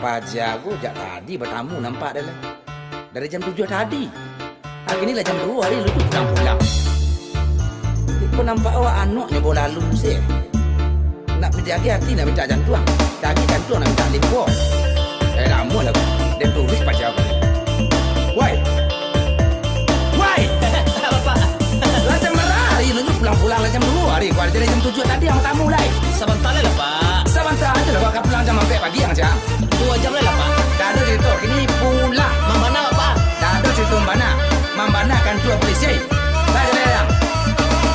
Pajago jak tadi bertamu nampak dah lah. Dari jam 7 tadi. Hari ni lah jam 2 hari lu tu pulang. Kau nampak awak anaknya bawa lalu sih. Nak menjaga hati nak minta jantuang. Dagi jantuang nak minta limpur. Lama lah dia tulis Pajago ni. Woi. Bapak. Lah jam berapa hari lu pulang-pulang lah jam 2 hari. Kau ada dari jam 7 tadi yang tamu lah. Sebentar lah Pak. Sebentar aja lah kau pulang jam sampai pagi yang jam. 2 jam lah Pak. Dah ada cerita kini pulang. Mana Pak? Dah ada cerita mana? Mambana kan tua polisi. Baik.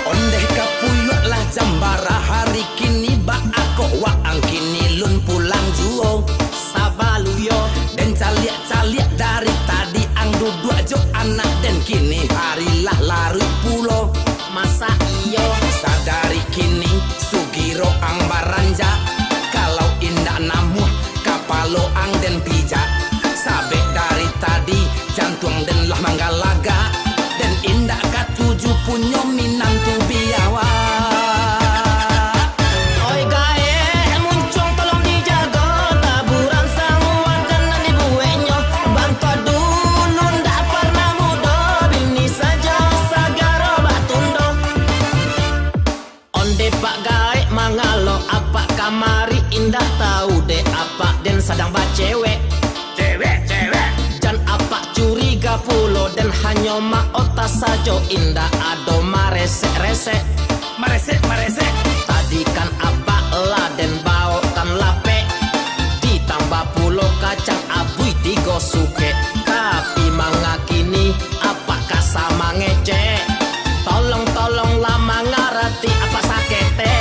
Ondeh kapuyuk lah jambara hari kini ba aku waang kini lun pulang juo. Sabaluyo. Dan caliak dari tadi ang duduk jo anak dan kini harilah lari pulau. Masa iyo. Sadari kini sugiro ang baranja. Kalau indah namu kapalo ang den pijak. Sabek dari tadi jantung dan lah manggalaga. Dan indah katuju punyo minantu biawa. Oi gae muncung tolong dijaga taburan sanguan dan dibuenyo. Bangka dulu ndak pernah muda bini saja sagaro batundo. Onde Pak gae mangalo apa kamari indah tahu deh apa den sedang bacewek. Cewek. Dan apa curiga pulo dan hanya maota sajo indah ado maresek-resek. Maresek. Tadi kan apa lah dan bau kan lape. Ditambah pulo kacang abui tigo suke. Tapi mangakini apakah sama ngece. Tolong lama ngarati apa sakete.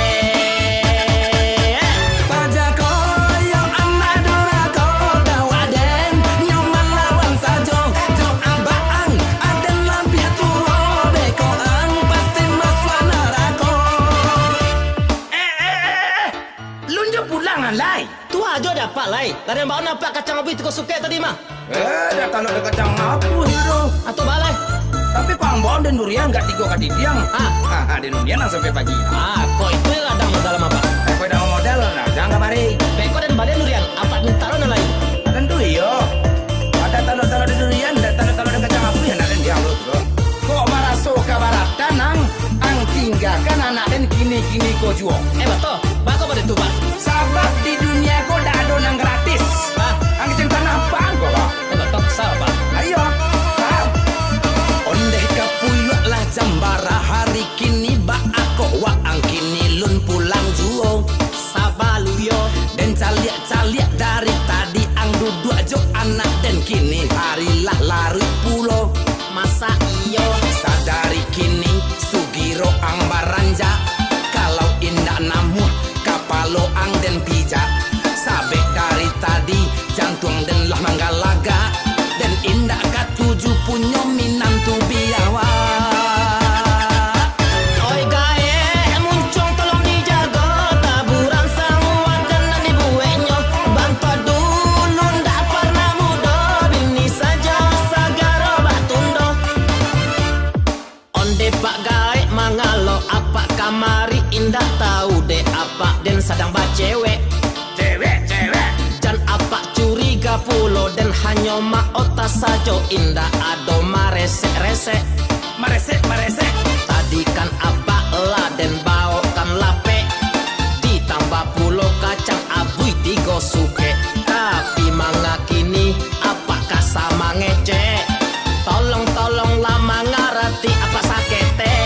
Tu aja dapat lai. Dari yang bawa nampak kacang abu itu kau suka tadi mah. Dah tahu ada kacang apa hero. Atau balai. Tapi kau ambon dan durian gak tiga kali diam. Di durian langsung sampai pagi. Kau itu yang ada modal sama apa? Kau dah modal lah, jangan mari. Beko dan balai durian. Apa taruh dan lain? Tentu iyo. Ada taruh di durian, dan taruh di kacang abu yang ada diam lu. Kok maraso kabarat tanang, ang tinggalkan anak dan kini kau jual. Betul. Bako pada tu pak. Sabab di dunia kau dah ada yang gratis. Ang kecil tanah apa kau pak? Betul. Sabar. Ayo. Ondeh kapuyuk lah jambara hari kini ba aku waang kini lun pulang juo. Sabaluyo. Dan caliak dari tadi ang duduk jo anak dan kini harilah lari pulau. Masa iyo. Sadari kini sugiro ang baranja. Kalau indah namu kapalo ang den pijak. Sabek dari tadi jantung dan lah manggalaga. Dan indah katuju punyo minantu biawa. Oi gae muncung tolong dijaga taburan sanguan dan dibuenyo. Bangka dulu ndak pernah muda bini saja sagaro batundo. Onde Pak gae mangalo apa kamari indah tahu deh apa den sedang bacewek. Cewek. Dan apa curiga pulo dan hanya maota sajo indah ado maresek-resek. Maresek. Tadi kan apa lah dan bau kan lape. Ditambah pulo kacang abui tigo suke. Tapi mangakini apakah sama ngece. Tolong lama ngarati apa sakete.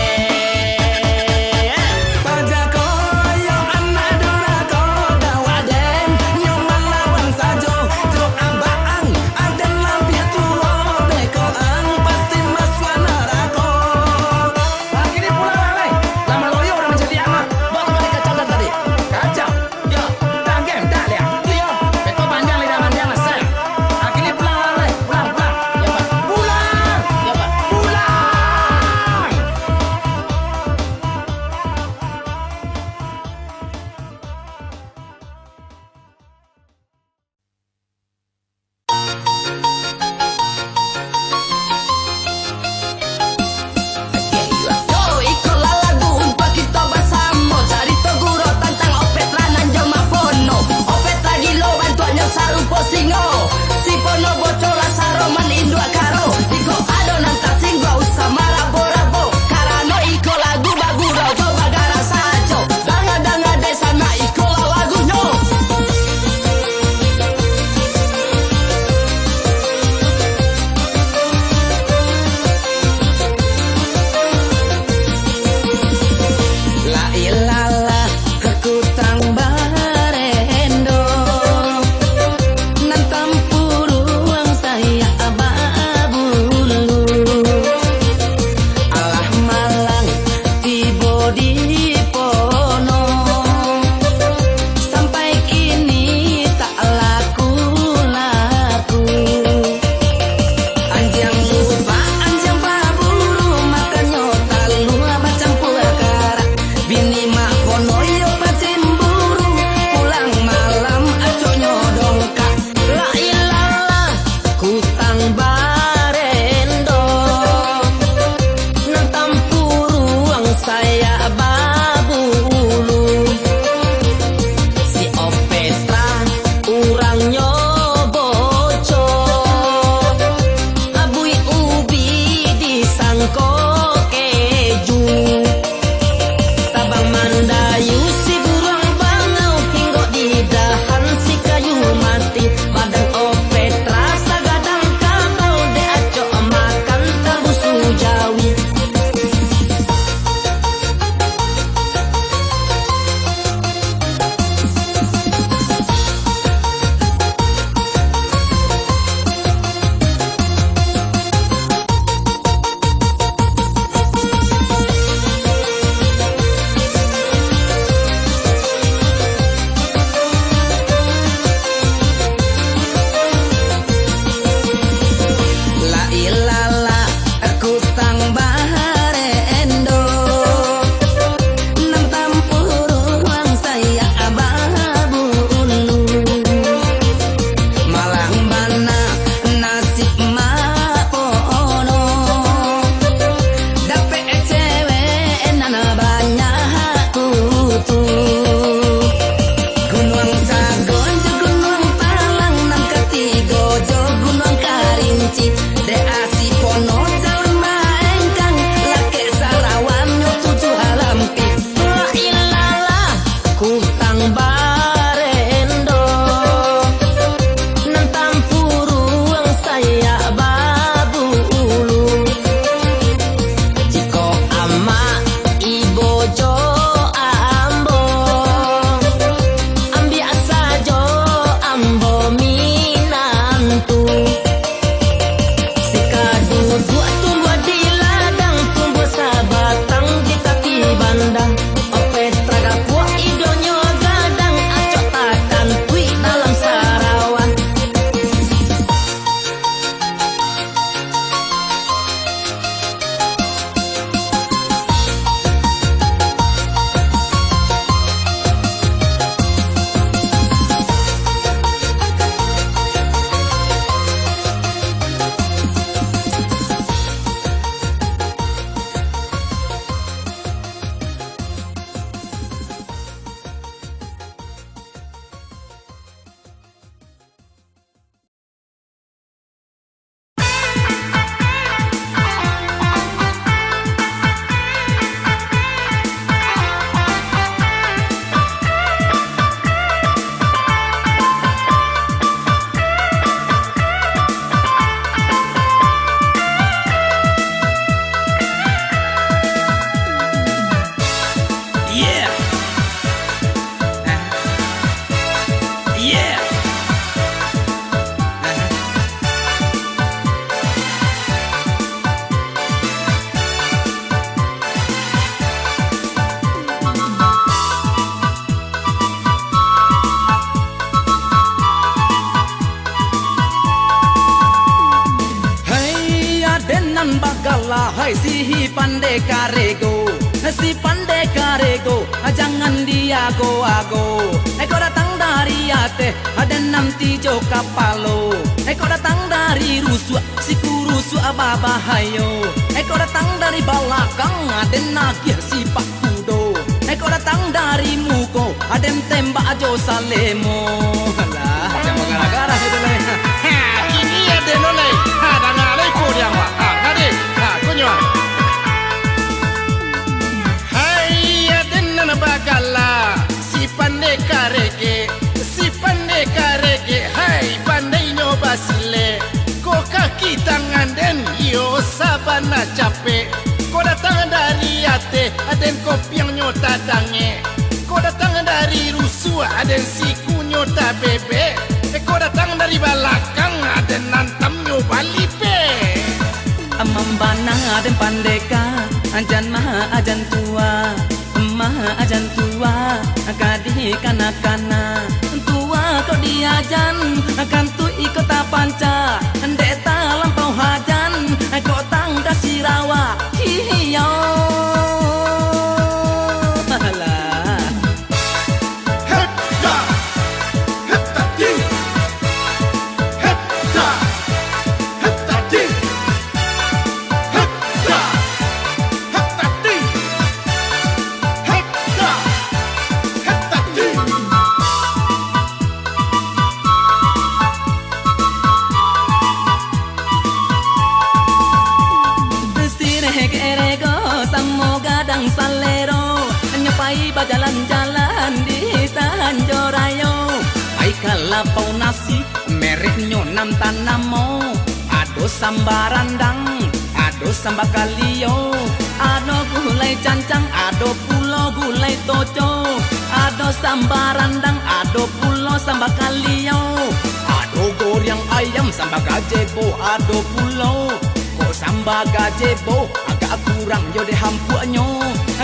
Yeah. Hey adenan bagala, hai si pandai karego, si pandai karego, jangan diago-ago. Kau datang dari ate, ada nanti jo kapalo. Kau datang dari rusuk, si kurusu ababahayo. Kau datang dari belakang, ada nagih si pak kudo. Kau datang dari muko, ada tembak jo salemo. Alah, jangan gara-gara itu leh. Ini ada nolai. Dah ngalai kau dia mah. Ngade. Kunyo. Hai ada nana bagala. Si pandai karege, hai pandai nyoba sile. Ko kaki tangan den yo sabana capek. Ko datang dari ate, aden kopi yang nyota dange. Ko datang dari rusuh, aden siku nyota bebe. Ko datang dari belakang, aden nantam nyoba lipe. Membana dan pandeka, ajan maha ajan tua, maha ajan tua, kadi kana-kana. Tua kau diajan, akan tu ikut panca, deta lampau hajan, kau tangga sirawa, hiyo. Salero nyopai jalan-jalan di Tanjorayo. Ai kalapau nasi mereknya nam tanamo. Ado sambarandang, ado sambakalio, ado gulai cancang, ado pulo gulai toco, ado sambarandang, ado pulo sambakalio, ado goreng ayam sambagajebo, ado pulo ko sambagajebo. Kurang yo de hampuanyo,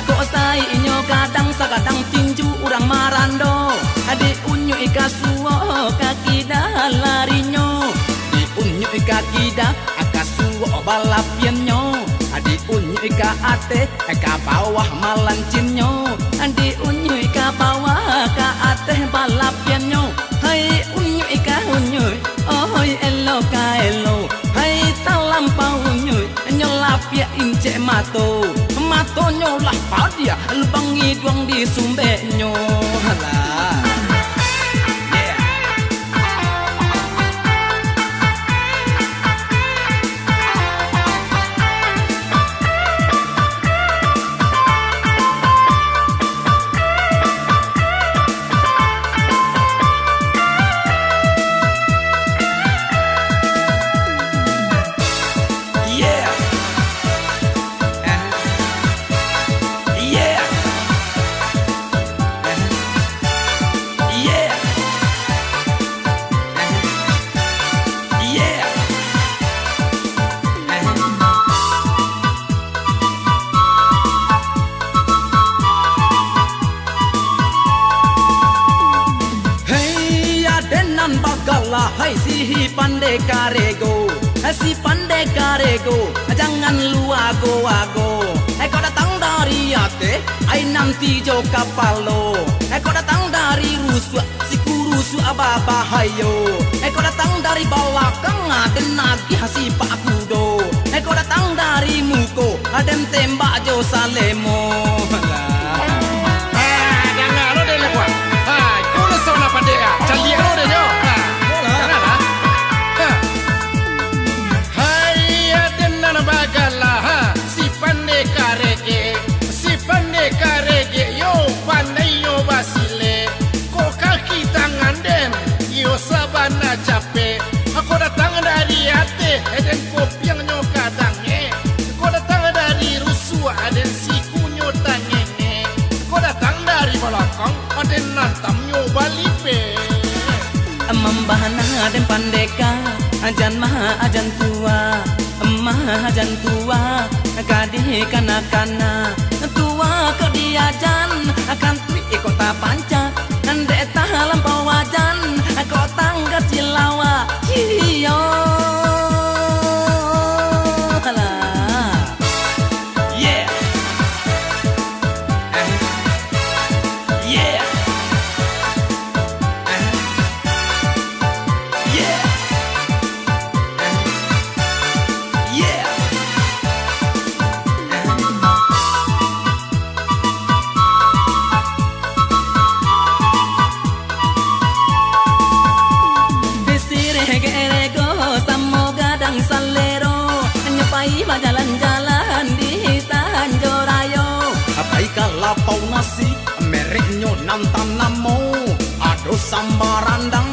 kau sai inyo kadang sakadang tinju urang marando. Adi unyu ika suo kaki dah larinyo, di unyu ika kida akasuo balapianyo. Adi unyu ika ate eka bawah malancinyo, adi unyu ika bawah ka ate balapianyo. Hai unyu ika unyu, oh elo ka elo, hai talampau unyu. Nyolapia ince mato, mato nyolah padia, lubang hidung di sumbeknya. Halah. Hai si pandai karego, si pandai karego, jangan lu ago-ago. Kau datang dari ate, ai nanti jo kapalo. Kau datang dari rusuk, si kurusu ababahayo. Kau datang dari belakang, ada nagih si pak kudo. Kau datang dari muko, ada tembak jo salemo. Jangan lo deh lekwa. Kau lo sona pandai ah, cali lo deh yo. Bagala si pandai karege yo pandai yo basile. Ko kaki tangan den yo sabana capek. Aku datang dari ate den kopi yang nyoka dange. Ko datang dari rusuh den si kunyo Membahana dan pandeka ajan maha ajan tua, maha ajan tua, kadih kana-kana tua kau diajan akan tui kota panca, ndek tah lampau wajan kau tangga cilawa iyo. Yeah. Yeah. Jalan-jalan di Tanjung Rayo. Baiklah lapau nasi mereknya nantan namo. Ado sambal randang,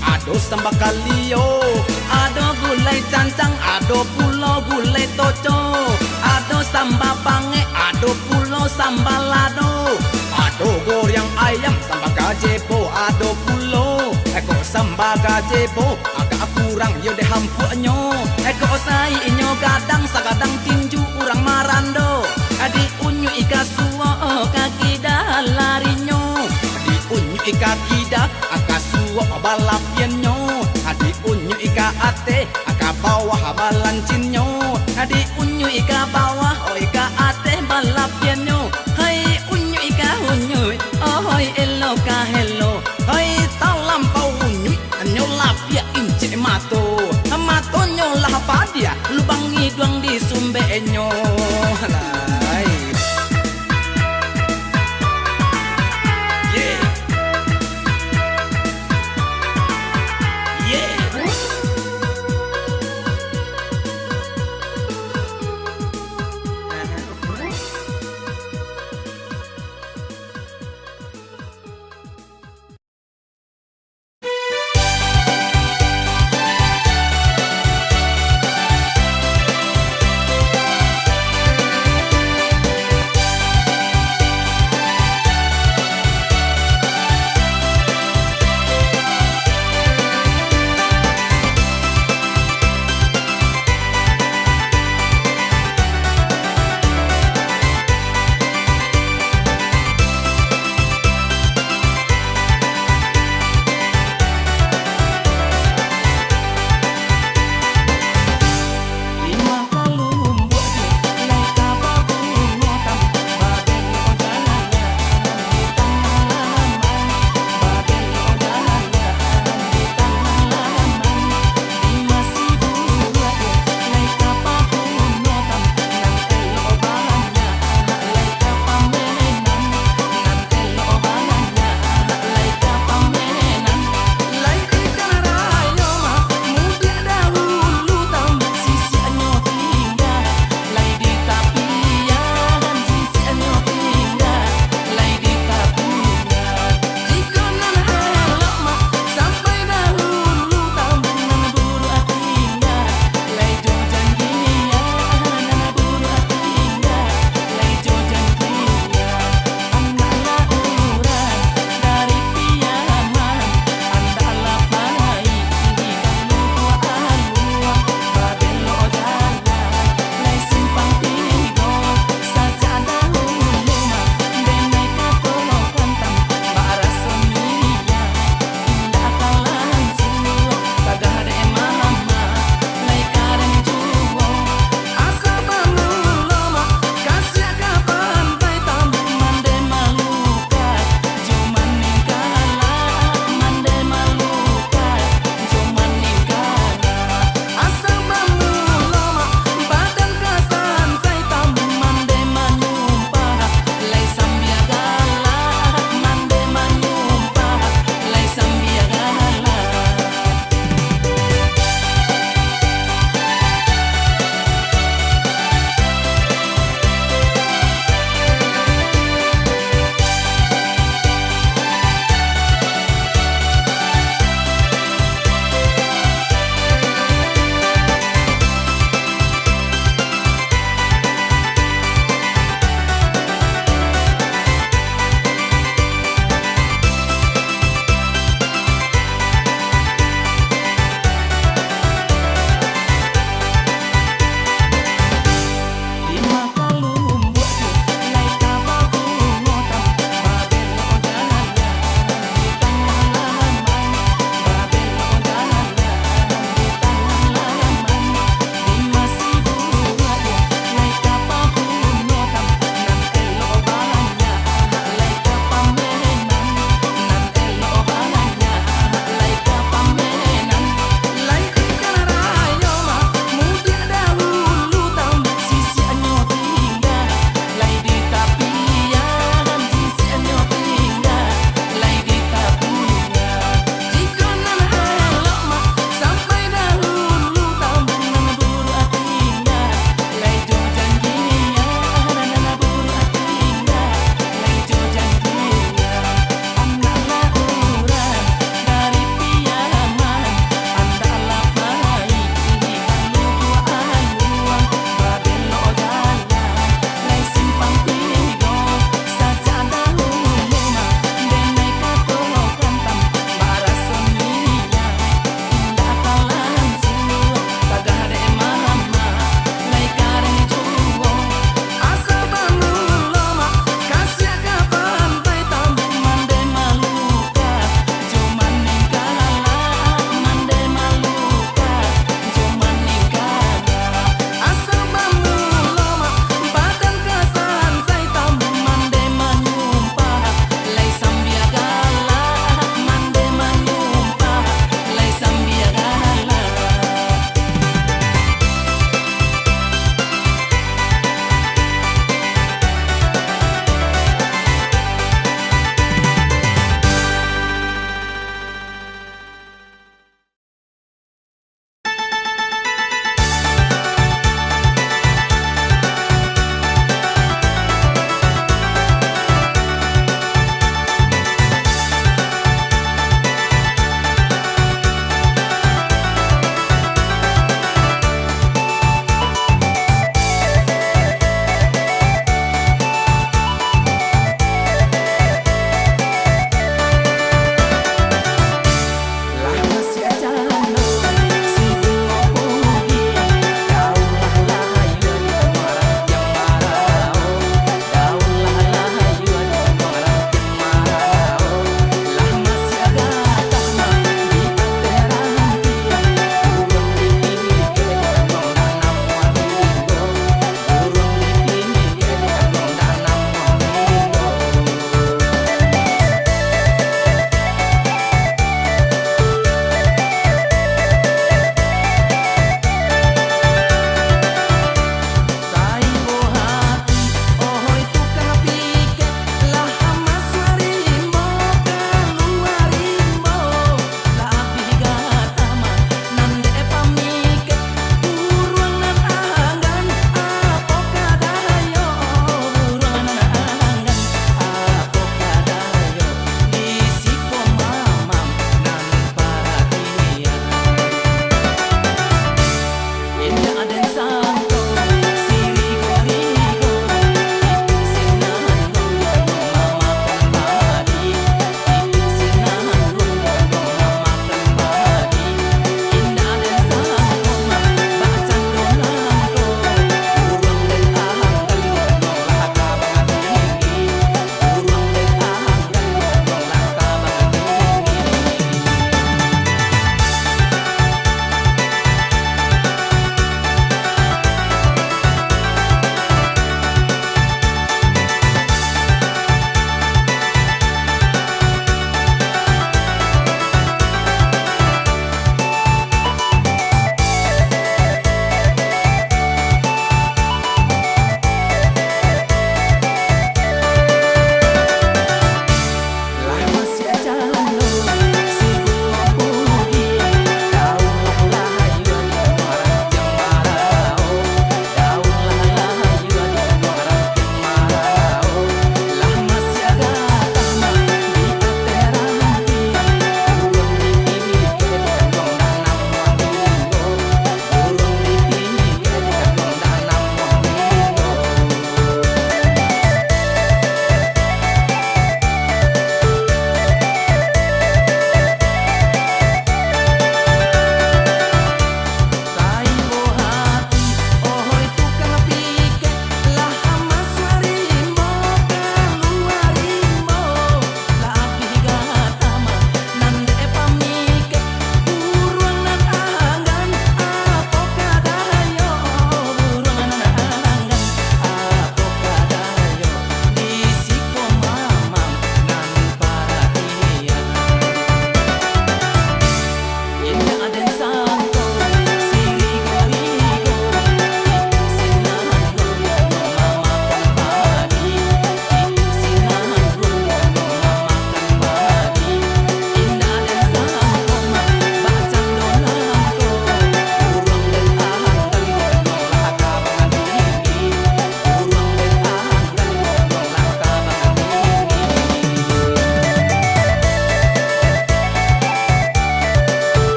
ado sambal kalio, Ado gulai cancang, ado pulo gulai toco, ado sambal pange, ado pulo sambal lado, ado goreng ayam sambal gazebo, ado pulo eko sambal gazebo agak kurang yo deh hampuanyo. eko sai inyo gadang sagadang tinju urang marando, adi unyu ika suo kaki dah larinyo, Di unyu ika kidak aka suwo balapianyo. Adi unyu ika ate aka bawah balancinyo. adi unyu ika bawah oh ika ate balapianyo. Hai unyu ika unyu oh hoi elo ka hello, Hai tau lampau unyu anyo lapia ince mato. matonyo lah padia lubang hidung di sumbenyo. Hai. Yeah. Yeah.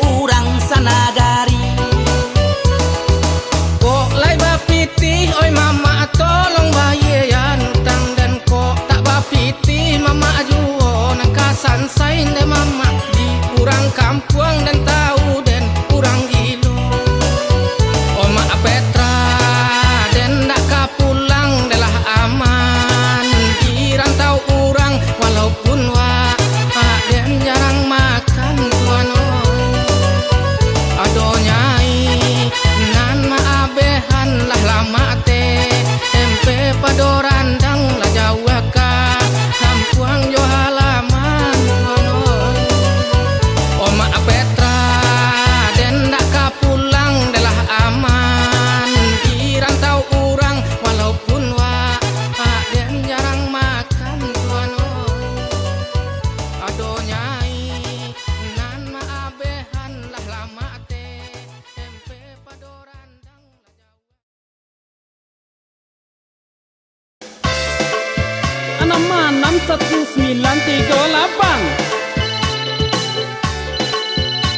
urang sanagari. Kok lai bapiti oi mama tolong bayayan utang dan kok tak bapiti mama juo nang kasan sain de mama di urang kampung dan tahu den urang gilo. Oma Petra den dak kapulang delah aman di rantau urang walaupun wa den jarang makan tuan oi. Ado nyai nan maabehan lah lama te tempe padorandang lah jawa ka kampuang jo halaman tuan oi. Oma Petra den dak kapulang delah aman di rantau urang walaupun wa den jarang makan tuan oi. Ado nyai nan maabehan lah lama te tempe padorandang lah jawa. Anam 1938.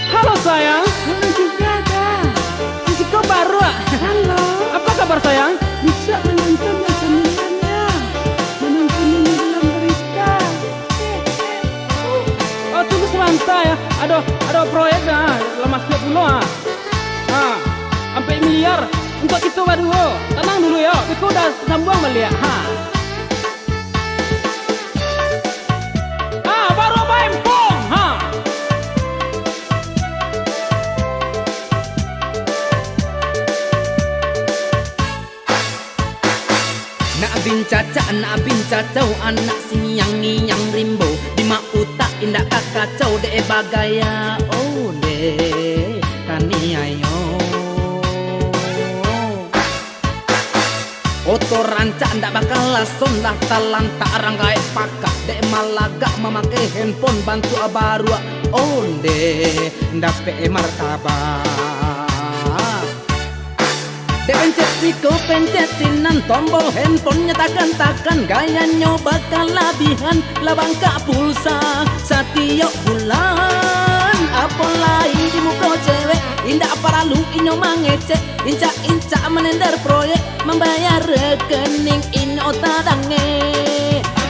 Halo sayang. Halo juga dah. Sisiko baru. Halo. Apa kabar sayang? Bisa menonton camilannya. Menonton ini dalam berita. Oh tunggu sebentar ya. Ada proyek dah. Lama siap dulu sampai miliar untuk kita baru. Tenang dulu ya. Kita udah sambung balik ya. Baru apa empong? Nak bin cacau anak sinyang yang rimbo di mautak indak kakacau de bagaya oh de kani ayo oto rancak ndak bakal lason dah talan tak ranggai pakak de malaga memakai handphone bantu abaru oh de ndak pe martabak. De pencet sinan tombol handphonenya takkan gayanya bakal labihan labangka pulsa setiap bulan apalagi di muka cewek indah paralu inyo mangecek inca menender proyek membayar rekening inyo tadange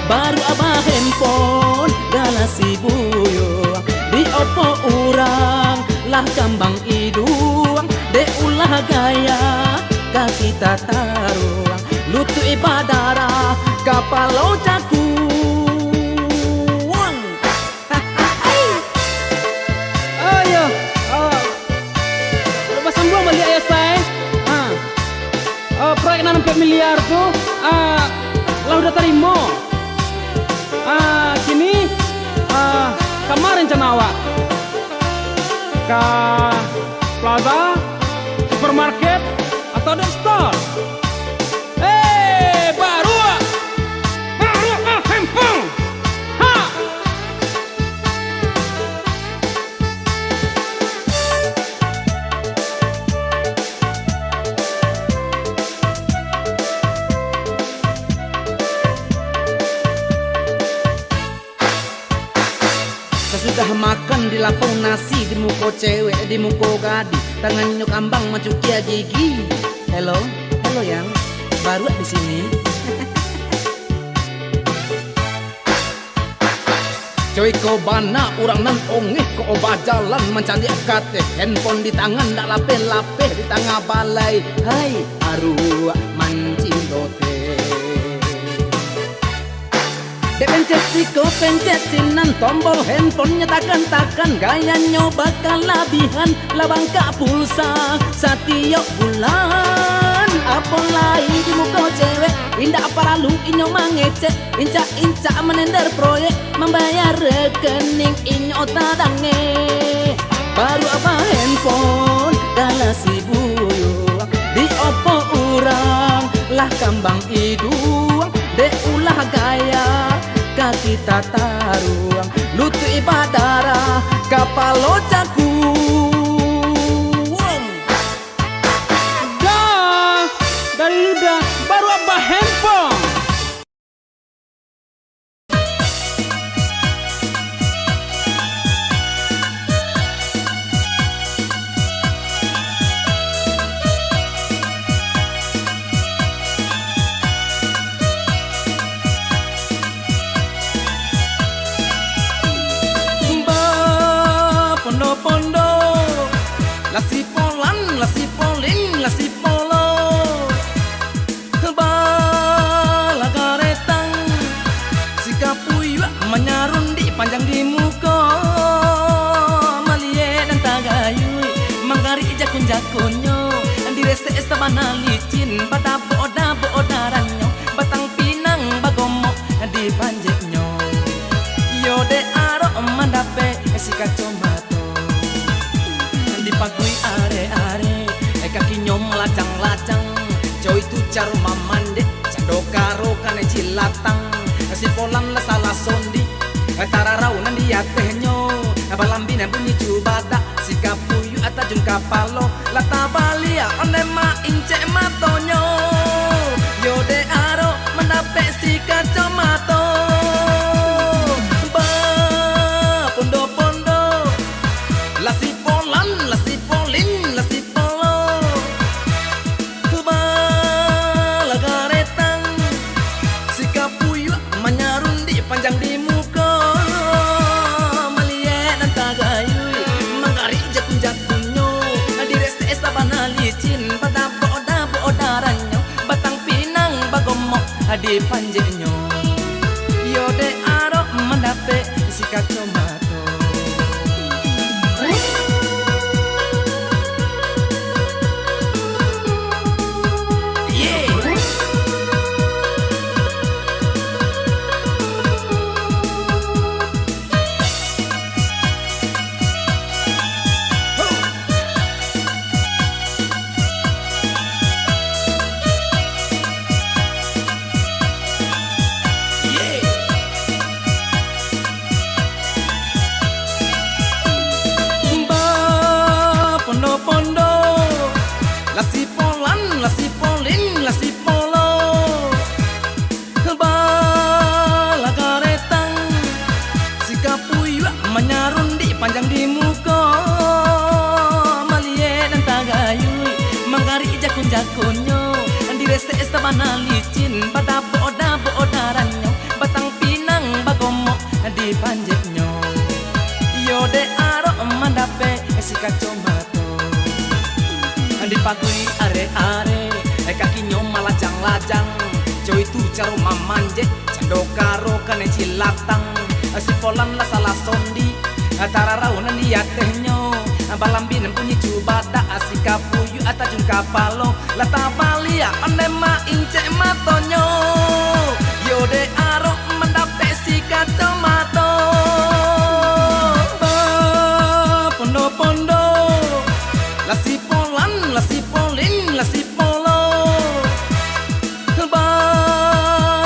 baru abah handphone galasi buyung di opo urang lah kambang idung de ulah gaya kaki taruang lutu ibadara kapalo cakuang. Ayo, coba sambung balik ya say. Proyek 4 miliar tuh lah udah terima. Kini kemarin rencana awak ke plaza, supermarket atau di store. Baru hempung. Sesudah makan di lapau nasi di muka cewek di muka gadis tangannya kambang macu kia gigi. Halo yang baru di sini. Coy kau bana orang nan ongeh kau obat jalan mencari kate handphone di tangan dak lape di tengah balai. Hai aru mancing dote. De pencet sinan tombol handphonenya takkan gayanya bakal labihan labangka pulsa setiap bulan apalagi di muka cewek indah paralu inyo mangecek inca menender proyek membayar rekening inyo tadange baru apa handphone galasi buyung di opo urang lah kambang idung de ulah gaya kaki taruang lutu ibadara kapalo cakuang. Dari udah baru apa handphone. Mangari jakun-jakunyo direse sabana licin pada boda-bodaranyo batang pinang bagomo di panjenyo yo de aro mandape si kacomato dipagui are-are kakinyo melacang-lacang joy tu caru mamande cando karo kane cilatang si polan la salah sondi tararaunan dia tehnyo balambina bunyi cubada si kapuyu atajun kapalo lata balia onema ince matonyo yo de aro mendape si kacomato ba pondo-pondo la si polan la si polin la si polo ba la garetang si kapuyu menyarundi panjang di muka di panjenyo yo de aro mendape si kacomato pondo la si polan la si polin la si polo ba la garetang si kapuyu menyarundi panjang di muka malie dan tagayu mangari jakun-jakunyo direse sabana licin pada boda-bodaranyo batang pinang bagomo di panjenyo yo de aro mandape si kacomato dipagui are-are kakinyo malajang-lajang joy tu caru mamanje cando karo kane cilatang si polan la salah sondi tararaunan dia tehnyo balambin bunyi cubada si kapuyu atajun kapalo lata balia onema ince matonyo yo de aro mendape si kacomato pondo-pondo la si polan la si polin la si polo ba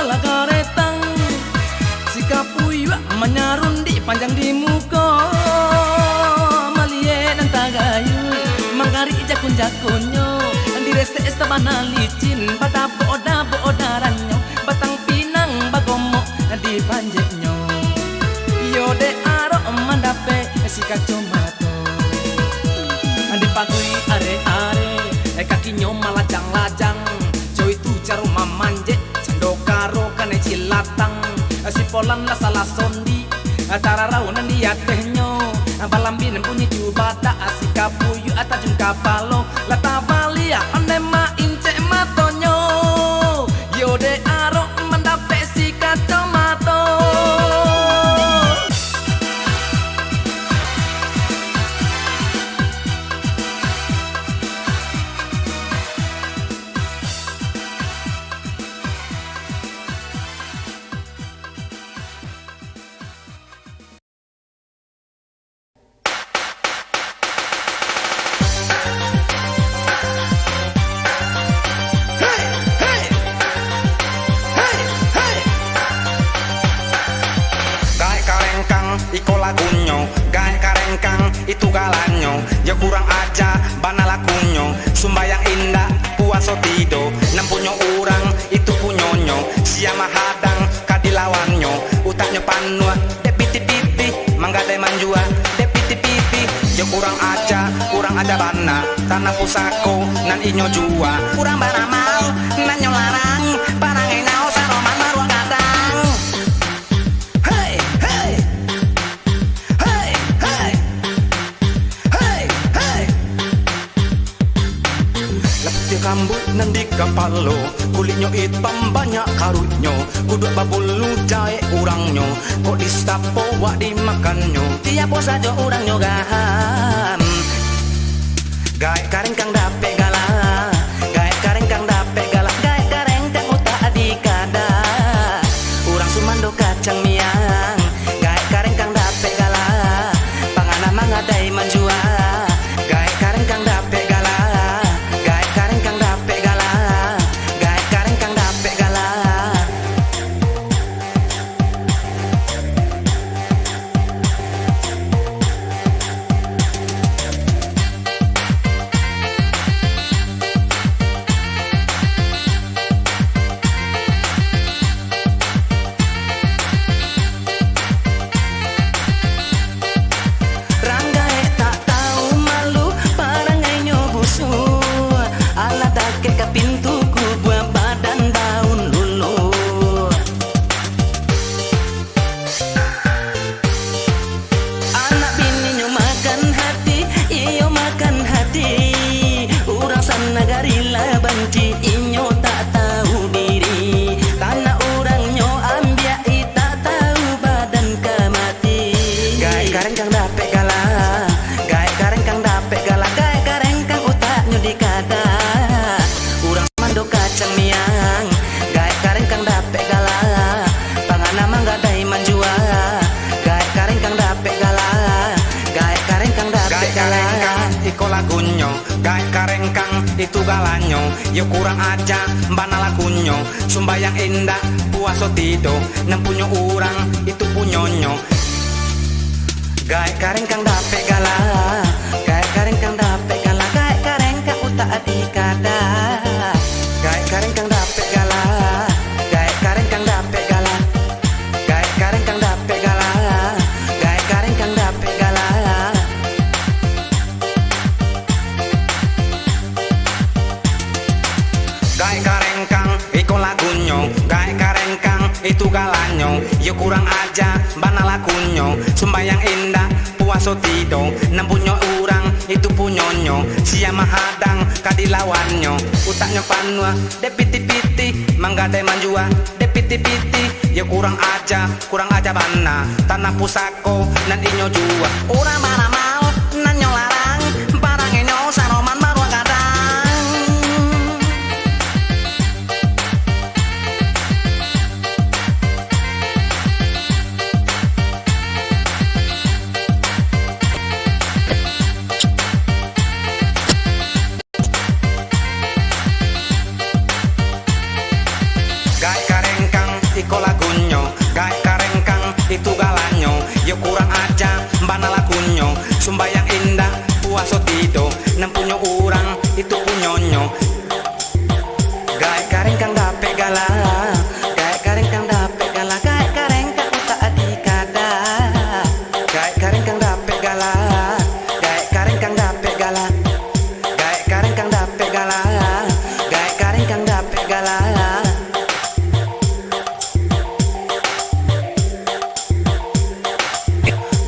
la garetang si kapuyu menyarundi panjang di muka malie dan tagayu mangari jakun-jakunyo direse sabana licin pada boda-bodaranyo batang pinang bagomo di panjenyo yo de aro mandape si kacomato dipagui are-are kakinyo malajang-lajang joy tu caru mamanje cando karo kane cilatang si polan la salah sondi tararaunan dia tehnyo balambin bunyi cubada si kapuyu atajun kapalo lata balia onema ince matonyo yo de aro mendape si kacomato iko lagunyo gae karengkang itu galanyo ya kurang aja bana lakunyo sumbayang indah puaso tido nampunyo urang itu punyonyo siama hadang kadilawanyo utaknya panua depiti-piti manggade manjua depiti-piti ya kurang aja bana tanah pusako nan inyo jua kurang bana mau nan larang parang enao saroman maruang kadang hey hey hey hey hey hey lepti rambut nan di kapalo kulitnya hitam banyak karutnya kuduk babulu jahe urangnya kok distapo wak dimakannya tiap saja urangnya gaham Gaek kareng kang dapet gala, gaek kareng kang dapet gala, gaek kareng kang utak adikada. Urang sumando kacang miang, gaek kareng kang dapet gala, pangana mangadai manjua. Gaek kareng kang dapet gala, gaek kareng kang dapet gala, gaek kareng kang dapet gala. Ranggae tak tahu malu parangai nyobusu ala dake ke pintuku buah badan daun lulu. Anak bininya makan hati, iyo makan hati. Urang sana garila banci, inyo tak tahu diri. Tanah orangnya ambiai tak tahu badan kamati. Gaek kareng kang dapet gala, gaek kareng kang dapet gala, gaek kareng kang utaknya dikada. Urang mando kacang miang, gaek kareng kang dapet gala, pangana manggadai manjua. Gaek kareng kang dapet gala, gaek kareng kang dapet gala. Iko lagunyo, gaek kareng kang itu galanyo. Yo kurang aja mbana lagunyo, sumbayang indah puaso tido, nempunyo urang itu punyonyo. Gaek kareng kang dapet gala, gaek kareng kang dapet gala, gaek kareng kang utak adikada. Gaek kareng kang dapet gala, gaek kareng kang dapet gala, gaek kareng kang dapet gala, gaek kareng kang dapet gala. Gaek kareng kang iko lagunyo, gaek kareng kang itu galanyo. Yo kurang aja bana lagunyo, sumbayang indah puaso tido, nempunyo urang itu punyonyo. Sia mahadang kadilawanyo, utaknya panua depiti-piti, manggadai manjua depiti-piti. Yo kurang aja bana, tanah pusako nan inyo jua. Urang mana mau nan nyo larang, barang inyo saroman baru kadang. Gaek kareng kang iko lagunyo, gaek kareng kang itu galanyo. Yo kurang aja mbana lagunyo, sumbayang indah puaso tido, nempunyo urang itu punyonyo. Gaek kareng kang dapet gala, gaek kareng kang dapet gala, gaek kareng kang utak adikada. Gaek kareng kang dapet gala, gaek kareng kang dapet gala, gaek kareng kang dapet gala, gaek kareng kang dapet gala.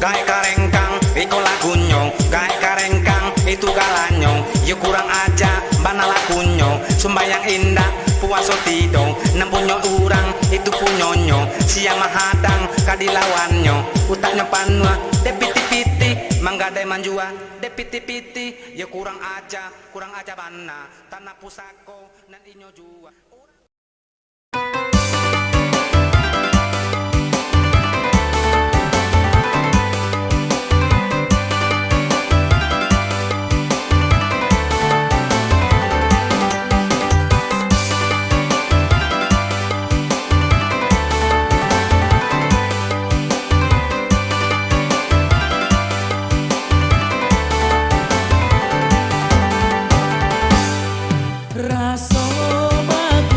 Gaek kareng kang iko lagunyo, gaek kareng kang itu galanyo. Yo kurang aja bana lagunyo, sumbayang indah puaso tido, nempunyo urang itu punyonyo. Sia mahadang kadilawanyo, utaknya panua depiti-piti, manggadai manjua depiti-piti. Yo kurang aja bana, tanah pusako nan inyo jua. Raso baku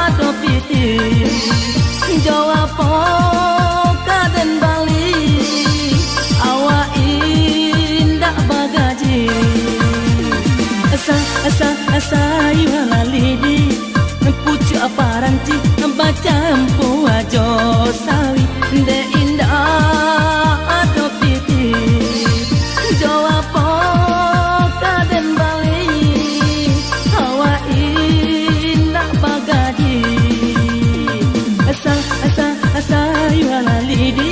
ado piti Jawa poka dan Bali awa indah bagaji asa yuala lidi pucu aparanci bacampu ajo sawi de indah ado piti Jawa poka dan Bali awa indah bagaji asa yuala lidi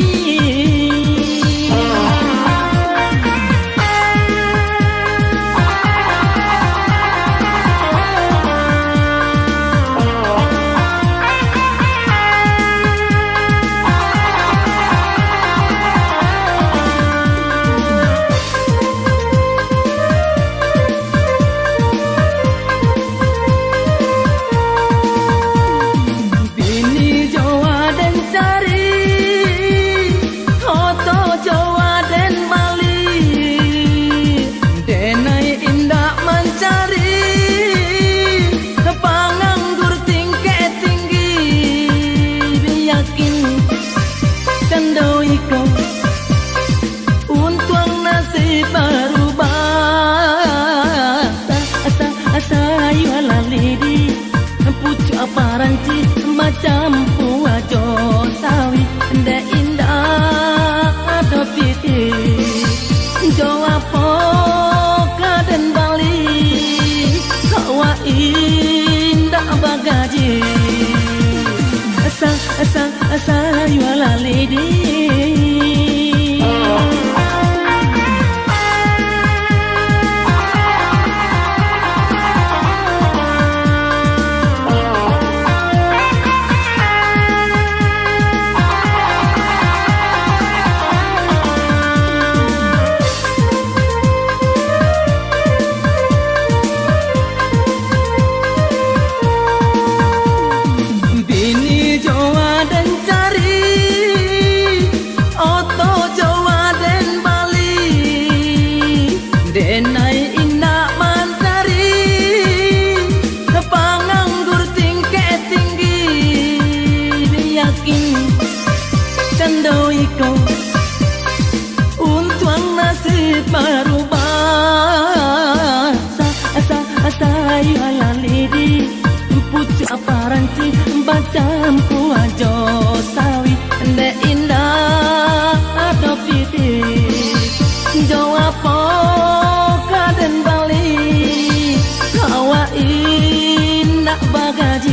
aparanci macam puajo sawi de indah ado piti Jawa poka dan Bali kawa indah bagaji asa yuala lidi denai indah mantari panganggur tingkat tinggi yakin cando iko untuang nasib berubah asa yuala lidi pucu aparanci bacampu ajo sawi de indah ado piti Jawa poka dan Bali kawa indah bagaji